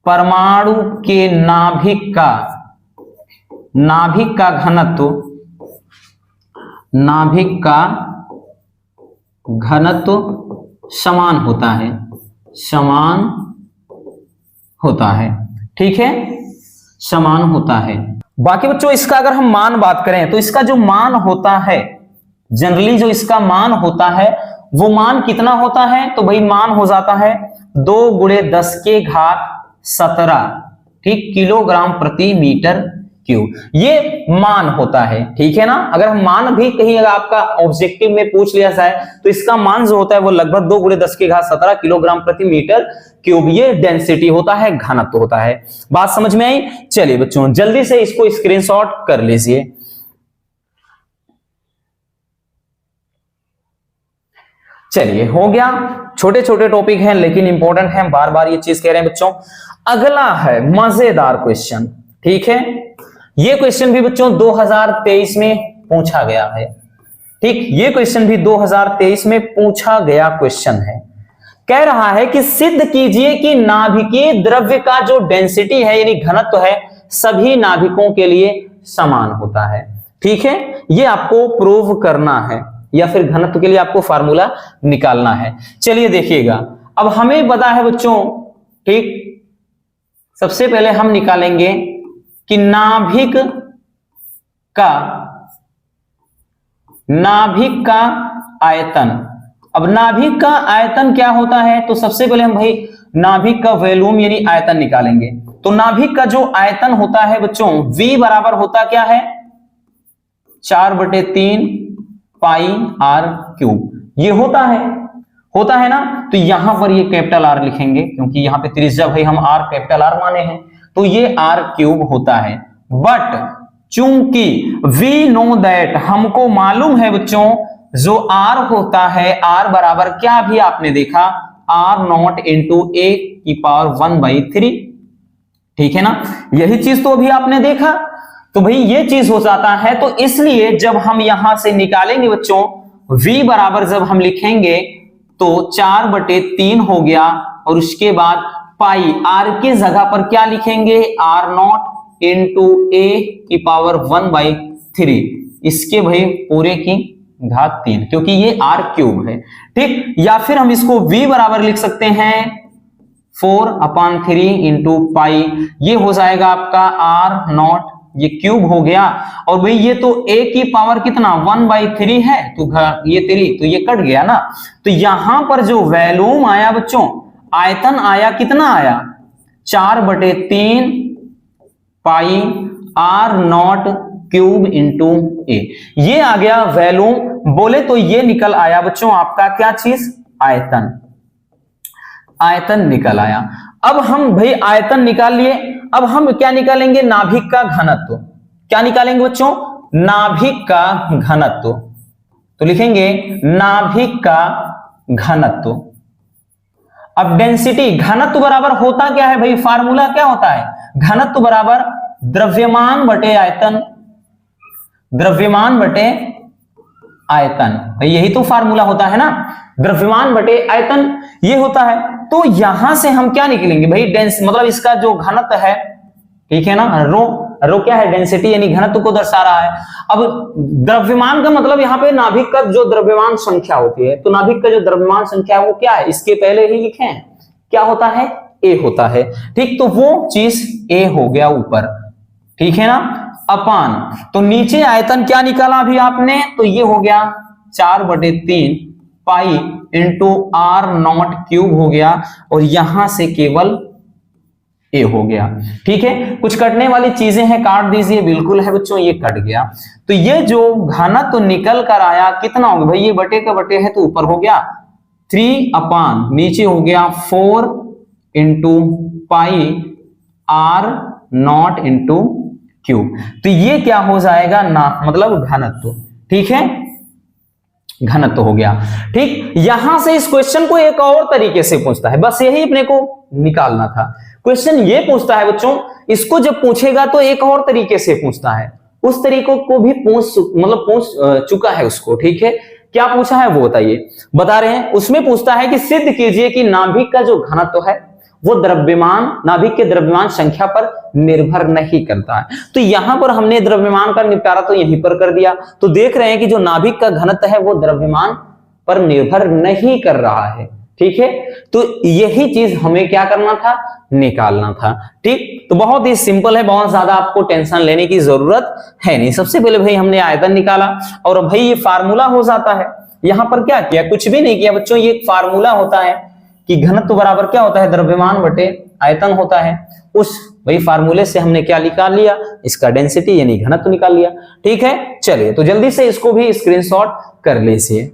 परमाणु के नाभिक का घनत्व समान होता है। ठीक है, समान होता है। बाकी बच्चों इसका अगर हम मान बात करें तो इसका जो मान होता है, जनरली जो इसका मान होता है वो मान कितना होता है? तो भाई मान हो जाता है 2 × 10⁻17, ठीक, किलोग्राम प्रति मीटर क्यूब, ये मान होता है। ठीक है ना, अगर हम मान भी कहीं अगर आपका ऑब्जेक्टिव में पूछ लिया जाए तो इसका मान जो होता है वो लगभग 2 × 10⁻17 किलोग्राम प्रति मीटर क्यूब, ये डेंसिटी होता है, घनत्व होता है। बात समझ में आई? चलिए बच्चों जल्दी से इसको स्क्रीनशॉट कर लीजिए। चलिए हो गया, छोटे छोटे टॉपिक हैं लेकिन इंपॉर्टेंट है, बार बार ये चीज कह रहे हैं बच्चों। अगला है मजेदार क्वेश्चन। ठीक है, ये क्वेश्चन भी बच्चों 2023 में पूछा गया है। ठीक, ये क्वेश्चन भी 2023 में पूछा गया क्वेश्चन है। कह रहा है कि सिद्ध कीजिए कि नाभिकीय द्रव्य का जो डेंसिटी है यानी घनत्व है सभी नाभिकों के लिए समान होता है। ठीक है, ये आपको प्रूव करना है या फिर घनत्व के लिए आपको फार्मूला निकालना है। चलिए देखिएगा, अब हमें पता है बच्चों, ठीक, सबसे पहले हम निकालेंगे कि नाभिक का आयतन। अब नाभिक का आयतन क्या होता है? तो सबसे पहले हम भाई नाभिक का वॉल्यूम यानी आयतन निकालेंगे। तो नाभिक का जो आयतन होता है बच्चों, V बराबर होता क्या है? 4/3 पाई r क्यूब, ये होता है ना। तो यहां पर ये कैपिटल R लिखेंगे क्योंकि यहां पे त्रिज्या भाई हम R कैपिटल R माने हैं, तो ये r क्यूब होता है। बट चूंकि वी नो दैट, हमको मालूम है बच्चों जो r होता है, r बराबर क्या भी आपने देखा, r0 इंटू a की पावर 1/3। ठीक है ना, यही चीज तो अभी आपने देखा। तो भाई ये चीज हो जाता है, तो इसलिए जब हम यहां से निकालेंगे बच्चों v बराबर जब हम लिखेंगे तो 4/3 हो गया, और उसके बाद पाई r के जगह पर क्या लिखेंगे, r0 इंटू a की पावर 1/3, इसके भाई पूरे की घात 3, क्योंकि ये r क्यूब है। ठीक, या फिर हम इसको v बराबर लिख सकते हैं 4/3 इंटू पाई, ये हो जाएगा आपका r0, ये क्यूब हो गया। और भाई ये तो a की पावर कितना 1/3 है, तो ये 3 तो ये कट गया ना। तो यहां पर जो वॉल्यूम आया बच्चों, आयतन आया, कितना आया, 4/3 पाई r0 क्यूब इंटू a, ये आ गया वॉल्यूम। बोले तो ये निकल आया बच्चों आपका क्या चीज, आयतन निकल आया। अब हम भाई आयतन निकाल लिए, अब हम क्या निकालेंगे, नाभिक का घनत्व। क्या निकालेंगे बच्चों, नाभिक का घनत्व। तो लिखेंगे नाभिक का घनत्व। अब डेंसिटी, घनत्व बराबर होता क्या है भाई, फार्मूला क्या होता है, घनत्व बराबर द्रव्यमान बटे आयतन, द्रव्यमान बटे आयतन, भाई यही तो फार्मूला होता है ना, द्रव्यमान बटे आयतन ये होता है। तो यहां से हम क्या निकलेंगे भाई, डेंस मतलब इसका जो घनत्व है, ठीक है ना, रो क्या है, डेंसिटी यानी घनत्व को दर्शा रहा है। अब द्रव्यमान का मतलब यहाँ पे नाभिक का जो द्रव्यमान संख्या होती है, तो नाभिक का जो द्रव्यमान संख्या है वो क्या है, इसके पहले ही लिखे हैं, क्या होता है, a होता है। ठीक, तो वो चीज a हो गया ऊपर, ठीक है ना, अपान। तो नीचे आयतन क्या निकाला अभी आपने, तो ये हो गया 4/3 pi into R naught cube हो गया और यहां से केवल ए हो गया। ठीक है, कुछ कटने वाली चीजें हैं, काट दीजिए। बिल्कुल है बच्चों, ये कट गया। तो ये जो घनत्व तो निकल कर आया कितना होगा भाई, ये बटे का बटे है तो ऊपर हो गया 3 अपान नीचे हो गया 4 into pi R naught into cube. तो ये क्या हो जाएगा ना, मतलब घनत्व। ठीक है, घनत्व हो गया। ठीक, यहां से इस क्वेश्चन को एक और तरीके से पूछता है, बस यही अपने को निकालना था। क्वेश्चन ये पूछता है बच्चों, इसको जब पूछेगा तो एक और तरीके से पूछता है, उस तरीकों को भी पूछ चुका है उसको। ठीक है, क्या पूछा है वो बताइए, बता रहे हैं। उसमें पूछता है कि सिद्ध कीजिए कि नाभिक का जो घनत्व है वो द्रव्यमान, नाभिक के द्रव्यमान संख्या पर निर्भर नहीं करता है। तो यहां पर हमने द्रव्यमान का निपटारा तो यहीं पर कर दिया। तो देख रहे हैं कि जो नाभिक का घनत्व है वो द्रव्यमान पर निर्भर नहीं कर रहा है। ठीक है, तो यही चीज हमें क्या करना था, निकालना था। ठीक, तो बहुत ही सिंपल है, बहुत ज्यादा आपको टेंशन लेने की जरूरत है नहीं। सबसे पहले भाई हमने आयतन निकाला और भाई ये फार्मूला हो जाता है। यहां पर क्या किया, कुछ भी नहीं किया बच्चों, ये एक फार्मूला होता है कि घनत्व बराबर क्या होता है, द्रव्यमान बटे आयतन होता है। उस वही फार्मूले से हमने क्या निकाल लिया, इसका डेंसिटी यानी घनत्व निकाल लिया। ठीक है, चलिए तो जल्दी से इसको भी स्क्रीनशॉट कर लीजिए।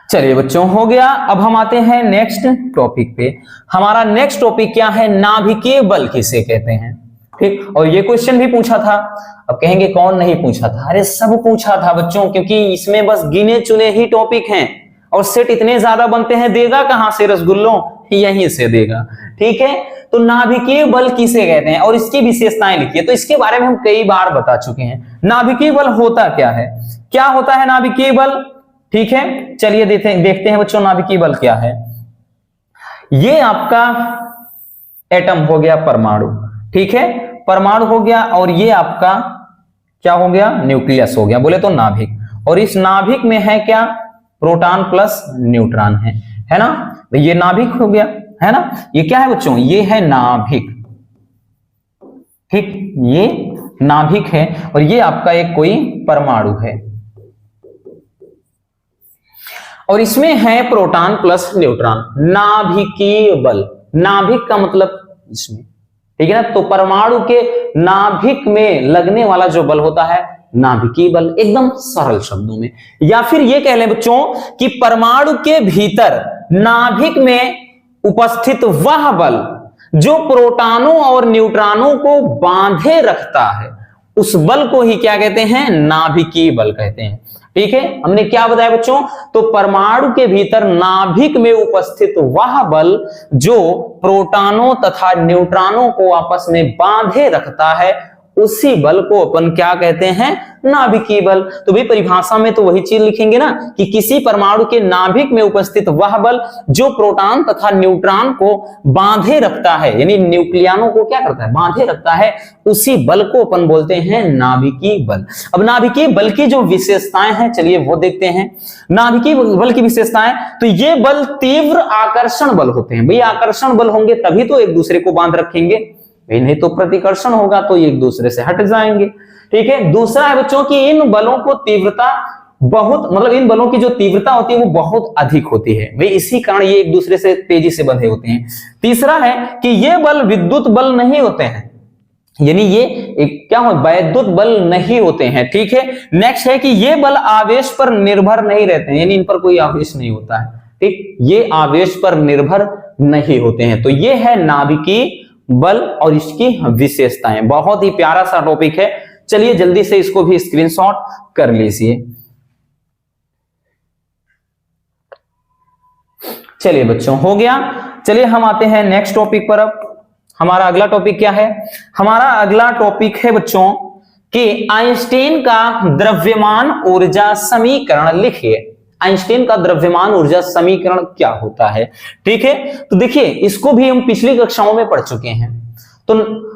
चलिए बच्चों, हो गया। अब हम आते हैं नेक्स्ट टॉपिक पे। हमारा नेक्स्ट टॉपिक क्या है, नाभिकीय बल किसे कहते हैं। ठीक, और ये क्वेश्चन भी पूछा था। अब कहेंगे कौन नहीं पूछा था, अरे सब पूछा था बच्चों, क्योंकि इसमें बस गिने चुने ही टॉपिक हैं और सेट इतने ज्यादा बनते हैं, देगा कहां से रसगुल्लों, यहीं से देगा। ठीक है, तो नाभिकीय बल किसे कहते हैं और इसकी विशेषताएं लिखिए। तो इसके बारे में हम कई बार बता चुके हैं। नाभिकीय बल होता क्या है, क्या होता है नाभिकीय बल। ठीक है, चलिए देखते हैं बच्चों नाभिकीय बल क्या है। ये आपका एटम हो गया परमाणु। ठीक है, परमाणु हो गया और ये आपका क्या हो गया, न्यूक्लियस हो गया, बोले तो नाभिक। और इस नाभिक में है क्या, प्रोटॉन प्लस न्यूट्रॉन है ना, ये नाभिक हो गया, है ना। ये क्या है बच्चों, ये है नाभिक। ठीक, ये नाभिक है और ये आपका एक कोई परमाणु है और इसमें है प्रोटॉन प्लस न्यूट्रॉन। नाभिकीय बल, नाभिक का मतलब इसमें, ठीक है ना। तो परमाणु के नाभिक में लगने वाला जो बल होता है नाभिकीय बल, एकदम सरल शब्दों में। या फिर ये कह लें बच्चों कि परमाणु के भीतर नाभिक में उपस्थित वह बल जो प्रोटॉनों और न्यूट्रॉनों को बांधे रखता है, उस बल को ही क्या कहते हैं, नाभिकीय बल कहते हैं। ठीक है, हमने क्या बताया बच्चों, तो परमाणु के भीतर नाभिक में उपस्थित वह बल जो प्रोटॉनों तथा न्यूट्रॉनों को आपस में बांधे रखता है, उसी बल को अपन क्या कहते हैं, नाभिकीय बल। तो भाई परिभाषा में तो वही चीज लिखेंगे ना कि किसी परमाणु के नाभिक में उपस्थित वह बल जो प्रोटॉन तथा न्यूट्रॉन को बांधे रखता है, यानी न्यूक्लियनों को क्या करता है, बांधे रखता है, उसी बल को अपन बोलते हैं नाभिकीय बल। अब नाभिकीय बल की जो विशेषताएं हैं, चलिए वो देखते हैं। नाभिकीय बल की विशेषताएं, तो ये बल तीव्र आकर्षण बल होते हैं। भाई आकर्षण बल होंगे तभी तो एक दूसरे को बांध रखेंगे, नहीं तो प्रतिकर्षण होगा तो एक दूसरे से हट जाएंगे। ठीक है, दूसरा है बच्चों कि इन बलों को तीव्रता बहुत, मतलब इन बलों की जो तीव्रता होती है वो बहुत अधिक होती है, वे इसी कारण ये एक दूसरे से तेजी से बंधे होते हैं। तीसरा है कि ये बल विद्युत बल नहीं होते हैं, यानी ये एक क्या हो, वैद्युत बल नहीं होते हैं। ठीक है, नेक्स्ट है कि ये बल आवेश पर निर्भर नहीं रहते हैं, यानी इन पर कोई आवेश नहीं होता है। ठीक, ये आवेश पर निर्भर नहीं होते हैं। तो ये है नाभिकीय बल और इसकी विशेषताएं। बहुत ही प्यारा सा टॉपिक है, चलिए जल्दी से इसको भी स्क्रीनशॉट कर लीजिए। चलिए बच्चों, हो गया। चलिए हम आते हैं नेक्स्ट टॉपिक पर। अब हमारा अगला टॉपिक क्या है, हमारा अगला टॉपिक है बच्चों कि आइंस्टीन का द्रव्यमान ऊर्जा समीकरण लिखिए। आइंस्टीन का द्रव्यमान ऊर्जा समीकरण क्या होता है। ठीक है, तो देखिए इसको भी हम पिछली कक्षाओं में पढ़ चुके हैं। तो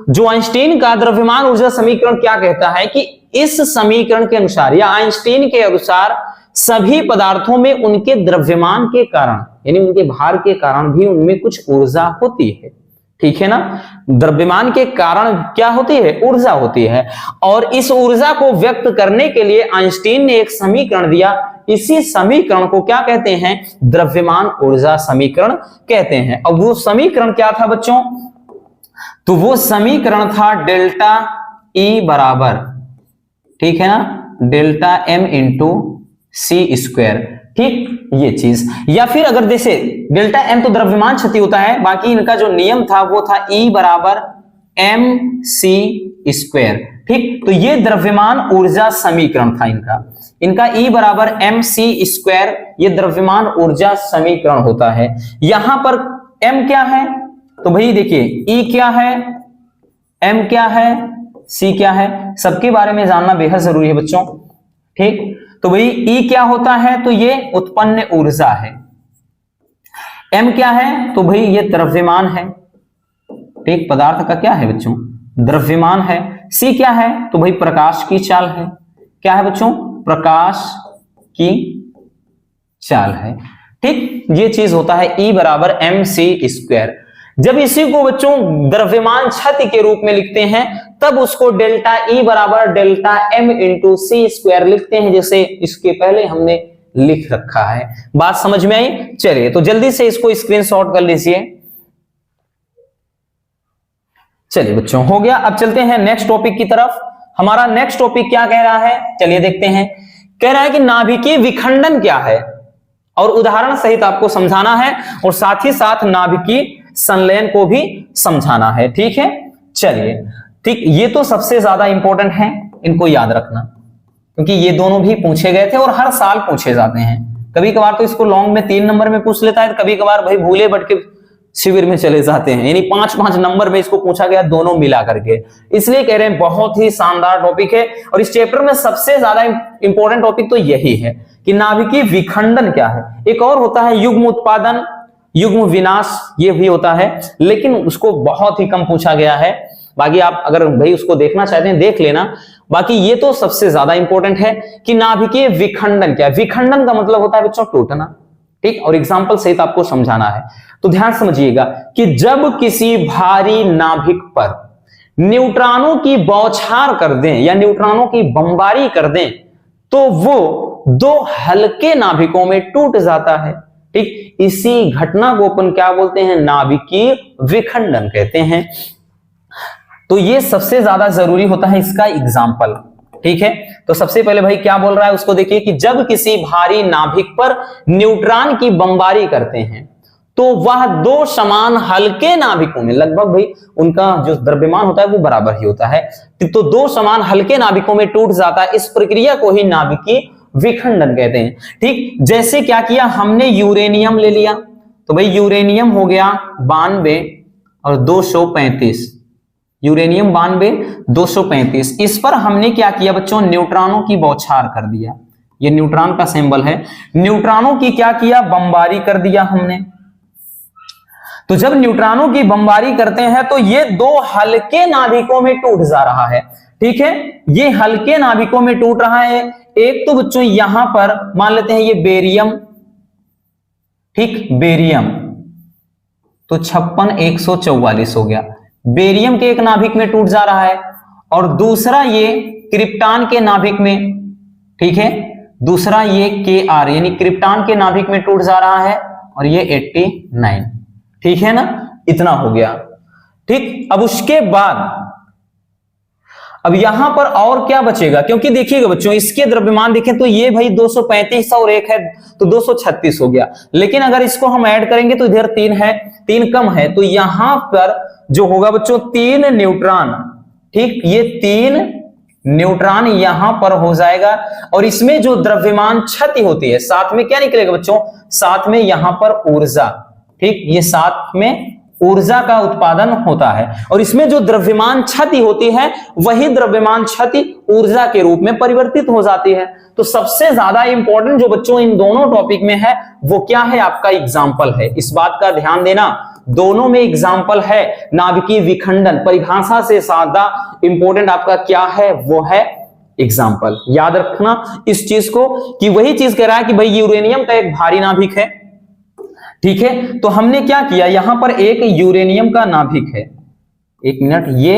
जो आइंस्टीन का द्रव्यमान ऊर्जा समीकरण क्या कहता है कि इस समीकरण के अनुसार या आइंस्टीन के अनुसार सभी पदार्थों में उनके द्रव्यमान के कारण, यानी उनके भार के कारण भी उनमें कुछ ऊर्जा होती है। ठीक है ना। द्रव्यमान के कारण क्या होती है, ऊर्जा होती है, और इस ऊर्जा को व्यक्त करने के लिए आइंस्टीन ने एक समीकरण दिया। इसी समीकरण को क्या कहते हैं, द्रव्यमान ऊर्जा समीकरण कहते हैं। अब वो समीकरण क्या था बच्चों, तो वो समीकरण था डेल्टा ई बराबर, ठीक है ना, डेल्टा एम इंटू सी स्क्वायर, ठीक, ये चीज। या फिर अगर जैसे डेल्टा एम तो द्रव्यमान क्षति होता है, बाकी इनका जो नियम था वो था ई बराबर एम सी स्क्वायर, ठीक। तो ये द्रव्यमान ऊर्जा समीकरण था इनका ई बराबर एम सी स्क्वायर, ये द्रव्यमान ऊर्जा समीकरण होता है। यहां पर एम क्या है, तो भाई देखिए ई क्या है, एम क्या है, सी क्या है, सबके बारे में जानना बेहद जरूरी है बच्चों, ठीक। तो भाई ई क्या होता है, तो ये उत्पन्न ऊर्जा है। एम क्या है, तो भाई ये द्रव्यमान है, ठीक, पदार्थ का क्या है बच्चों, द्रव्यमान है। सी क्या है, तो भाई प्रकाश की चाल है, क्या है बच्चों, प्रकाश की चाल है, ठीक। ये चीज होता है ई बराबर एम सी स्क्वायर। जब इसी को बच्चों द्रव्यमान क्षति के रूप में लिखते हैं तब उसको डेल्टा ई बराबर डेल्टा एम इंटू सी स्क्वायर लिखते हैं, जैसे इसके पहले हमने लिख रखा है। बात समझ में आई? चलिए तो जल्दी से इसको स्क्रीनशॉट कर लीजिए। चलिए बच्चों हो गया। अब चलते हैं नेक्स्ट टॉपिक की तरफ। हमारा नेक्स्ट टॉपिक क्या कह रहा है, चलिए देखते हैं। कह रहा है कि नाभिकीय विखंडन क्या है, और उदाहरण सहित आपको समझाना है, और साथ ही साथ नाभिकीय संलयन को भी समझाना है, ठीक है। चलिए ठीक, ये तो सबसे ज्यादा इंपॉर्टेंट है, इनको याद रखना, क्योंकि ये दोनों भी पूछे गए थे और हर साल पूछे जाते हैं। कभी कभार तो इसको लॉन्ग में 3 नंबर में पूछ लेता है, कभी कभार भाई भूले भटके शिविर में चले जाते हैं, यानी 5-5 नंबर में इसको पूछा गया दोनों मिला करके। इसलिए कह रहे हैं बहुत ही शानदार टॉपिक है, और इस चैप्टर में सबसे ज्यादा इंपॉर्टेंट टॉपिक तो यही है कि नाभिकीय विखंडन क्या है। एक और होता है युग्म उत्पादन, युग्म विनाश, ये भी होता है, लेकिन उसको बहुत ही कम पूछा गया है। बाकी आप अगर भाई उसको देखना चाहते हैं देख लेना। बाकी ये तो सबसे ज्यादा इंपॉर्टेंट है कि नाभिकीय विखंडन क्या है। विखंडन का मतलब होता है बच्चों टूटना, ठीक, और एग्जाम्पल सहित आपको समझाना है। तो ध्यान समझिएगा कि जब किसी भारी नाभिक पर न्यूट्रॉनों की बौछार कर दें या न्यूट्रॉनों की बमबारी कर दें तो वो 2 हल्के नाभिकों में टूट जाता है, ठीक। इसी घटना को अपन क्या बोलते हैं, नाभिकीय विखंडन कहते हैं। तो ये सबसे ज्यादा जरूरी होता है इसका एग्जाम्पल, ठीक है। तो सबसे पहले भाई क्या बोल रहा है उसको देखिए कि जब किसी भारी नाभिक पर न्यूट्रॉन की बमबारी करते हैं तो वह 2 समान हल्के नाभिकों में, लगभग भाई उनका जो द्रव्यमान होता है वो बराबर ही होता है, तो 2 समान हल्के नाभिकों में टूट जाता है। इस प्रक्रिया को ही नाभिकीय विखंडन कहते हैं, ठीक। जैसे क्या किया हमने, यूरेनियम ले लिया, तो भाई यूरेनियम हो गया 92 और 235, यूरेनियम 92 235। इस पर हमने क्या किया बच्चों, न्यूट्रॉनों की बौछार कर दिया। ये न्यूट्रॉन का सिंबल है, न्यूट्रॉनों की क्या किया, बमबारी कर दिया हमने। तो जब न्यूट्रॉनों की बमबारी करते हैं तो ये 2 हल्के नाभिकों में टूट जा रहा है, ठीक है। ये हल्के नाभिकों में टूट रहा है। एक तो बच्चों यहां पर मान लेते हैं ये बेरियम, ठीक, बेरियम, तो 56 144 हो गया, बेरियम के एक नाभिक में टूट जा रहा है। और दूसरा ये क्रिप्टॉन के नाभिक में, ठीक है, दूसरा ये Kr यानी क्रिप्टॉन के नाभिक में टूट जा रहा है, और ये 89, ठीक है ना, इतना हो गया, ठीक। अब उसके बाद अब यहां पर और क्या बचेगा, क्योंकि देखिएगा बच्चों इसके द्रव्यमान देखें तो ये भाई 235 और 1 है तो 236 हो गया, लेकिन अगर इसको हम ऐड करेंगे तो इधर 3 है, 3 कम है, तो यहां पर जो होगा बच्चों 3 न्यूट्रॉन, ठीक, ये 3 न्यूट्रॉन यहां पर हो जाएगा। और इसमें जो द्रव्यमान क्षति होती है साथ में क्या निकलेगा बच्चों, साथ में यहां पर ऊर्जा, ठीक, ये साथ में ऊर्जा का उत्पादन होता है। और इसमें जो द्रव्यमान क्षति होती है वही द्रव्यमान क्षति ऊर्जा के रूप में परिवर्तित हो जाती है। तो सबसे ज्यादा इंपॉर्टेंट जो बच्चों इन दोनों टॉपिक में है वो क्या है, आपका एग्जाम्पल है। इस बात का ध्यान देना, दोनों में एग्जाम्पल है। नाभिकीय विखंडन परिभाषा से ज्यादा इंपॉर्टेंट आपका क्या है, वो है एग्जाम्पल। याद रखना इस चीज को कि वही चीज कह रहा है कि भाई यूरेनियम का एक भारी नाभिक है, ठीक है, तो हमने क्या किया, यहां पर एक यूरेनियम का नाभिक है, एक मिनट, ये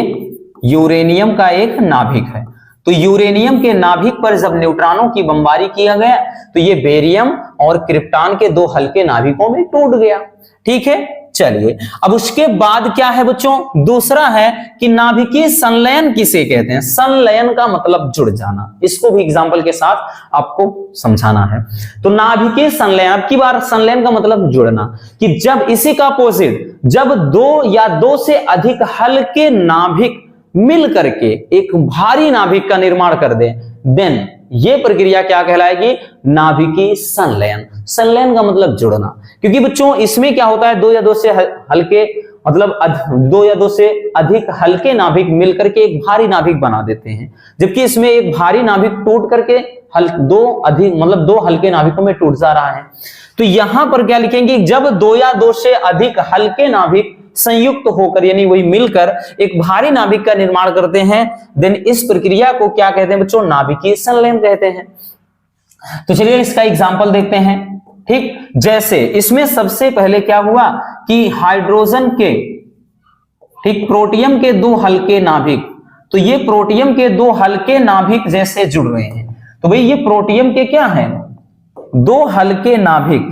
यूरेनियम का एक नाभिक है। तो यूरेनियम के नाभिक पर जब न्यूट्रॉनों की बमबारी किया गया तो ये बेरियम और क्रिप्टॉन के दो हल्के नाभिकों में टूट गया। ठीक है, चलिए अब उसके बाद क्या है बच्चों, दूसरा है कि नाभिकीय संलयन किसे कहते हैं। संलयन का मतलब जुड़ जाना, इसको भी एग्जांपल के साथ आपको समझाना है। तो नाभिकीय संलयन, अब की बार संलयन का मतलब जुड़ना, कि जब इसी का अपोजिट, जब दो या दो से अधिक हल्के नाभिक मिल करके एक भारी नाभिक का निर्माण कर दे, देन ये प्रक्रिया क्या कहलाएगी, नाभिकीय संलयन। संलयन का मतलब जुड़ना, क्योंकि बच्चों इसमें क्या होता है, दो या दो से हल्के, मतलब दो या दो से अधिक हल्के नाभिक मिलकर के एक भारी नाभिक बना देते हैं, जबकि इसमें एक भारी नाभिक टूट करके दो हल्के नाभिकों में टूट जा रहा है। तो यहां पर क्या लिखेंगे, जब दो या दो से अधिक हल्के नाभिक संयुक्त होकर, यानी वही मिलकर एक भारी नाभिक का निर्माण करते हैं, देन इस प्रक्रिया को क्या कहते हैं बच्चों, नाभिकीय संलयन कहते हैं। तो चलिए इसका एग्जांपल देखते हैं। ठीक, जैसे इसमें सबसे पहले क्या हुआ कि हाइड्रोजन के, ठीक, प्रोटियम के दो हल्के नाभिक, तो ये प्रोटियम के दो हल्के नाभिक जैसे जुड़ रहे हैं, तो भाई ये प्रोटियम के क्या है, दो हल्के नाभिक,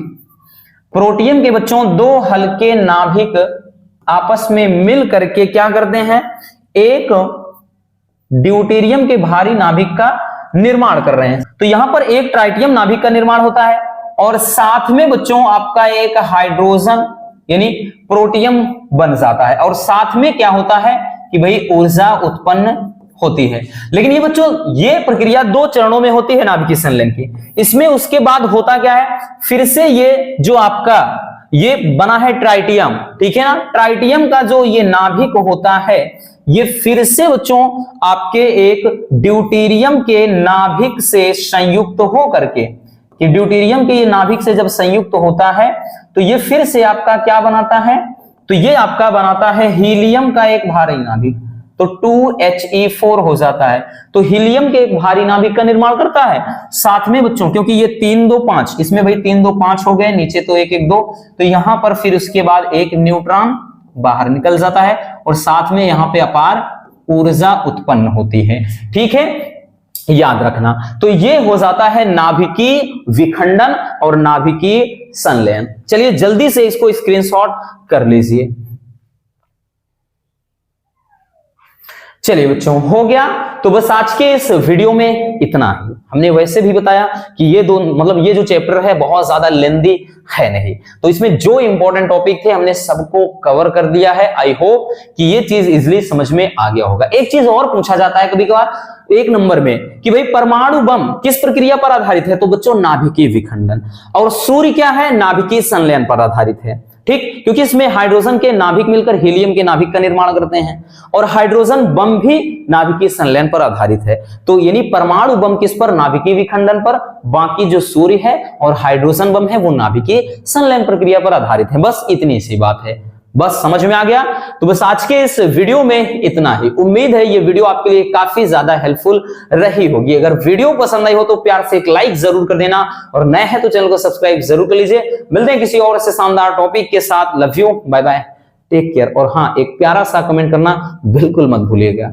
प्रोटियम के बच्चों दो हल्के नाभिक आपस में मिल करके क्या करते हैं, एक ड्यूटेरियम के भारी नाभिक का निर्माण कर रहे हैं। तो यहां पर एक ट्राइटियम नाभिक का निर्माण होता है और साथ में बच्चों आपका एक हाइड्रोजन यानी प्रोटियम बन जाता है, और साथ में क्या होता है कि भाई ऊर्जा उत्पन्न होती है। लेकिन ये बच्चों ये प्रक्रिया दो चरणों में होती है नाभिकीय संलयन की। इसमें उसके बाद होता क्या है, फिर से ये जो आपका ये बना है ट्राइटियम, ठीक है ना, ट्राइटियम का जो ये नाभिक होता है, ये फिर से बच्चों आपके एक ड्यूटेरियम के नाभिक से संयुक्त हो करके, कि ड्यूटेरियम के ये नाभिक से जब संयुक्त होता है तो ये फिर से आपका क्या बनाता है, तो ये आपका बनाता है हीलियम का एक भारी नाभिक, तो 2He4 हो जाता है। तो हीलियम के एक भारी नाभिक का निर्माण करता है। साथ में बच्चों क्योंकि ये 3 2 5, इसमें भाई 3 2 5 हो गए, नीचे तो 1 1 2, तो यहां पर फिर उसके बाद एक न्यूट्रॉन बाहर निकल जाता है और साथ में यहां पे अपार ऊर्जा उत्पन्न होती है। ठीक है, याद रखना। तो ये हो जाता है नाभिकीय विखंडन और नाभिकीय संलयन। चलिए जल्दी से इसको स्क्रीनशॉट कर लीजिए। चलिए बच्चों हो गया। तो बस आज के इस वीडियो में इतना ही। हमने वैसे भी बताया कि ये ये जो चैप्टर है बहुत ज्यादा लेंदी है नहीं, तो इसमें जो इंपॉर्टेंट टॉपिक थे हमने सबको कवर कर दिया है। आई होप कि ये चीज इजिली समझ में आ गया होगा। एक चीज और पूछा जाता है कभी कभार 1 नंबर में कि भाई परमाणु बम किस प्रक्रिया पर आधारित है, तो बच्चों नाभिकीय विखंडन, और सूर्य क्या है, नाभिकीय संलयन पर आधारित है। ठीक, क्योंकि इसमें हाइड्रोजन के नाभिक मिलकर हीलियम के नाभिक का निर्माण करते हैं और हाइड्रोजन बम भी नाभिकीय संलयन पर आधारित है। तो यानी परमाणु बम किस पर, नाभिकीय विखंडन पर, बाकी जो सूर्य है और हाइड्रोजन बम है वो नाभिकीय संलयन प्रक्रिया पर आधारित है। बस इतनी सी बात है। बस समझ में आ गया। तो बस आज के इस वीडियो में इतना ही। उम्मीद है ये वीडियो आपके लिए काफी ज्यादा हेल्पफुल रही होगी। अगर वीडियो पसंद आई हो तो प्यार से एक लाइक जरूर कर देना और नए हैं तो चैनल को सब्सक्राइब जरूर कर लीजिए। मिलते हैं किसी और से शानदार टॉपिक के साथ। Love you, bye bye, take care. और हाँ, एक प्यारा सा कमेंट करना बिल्कुल मत भूलिएगा।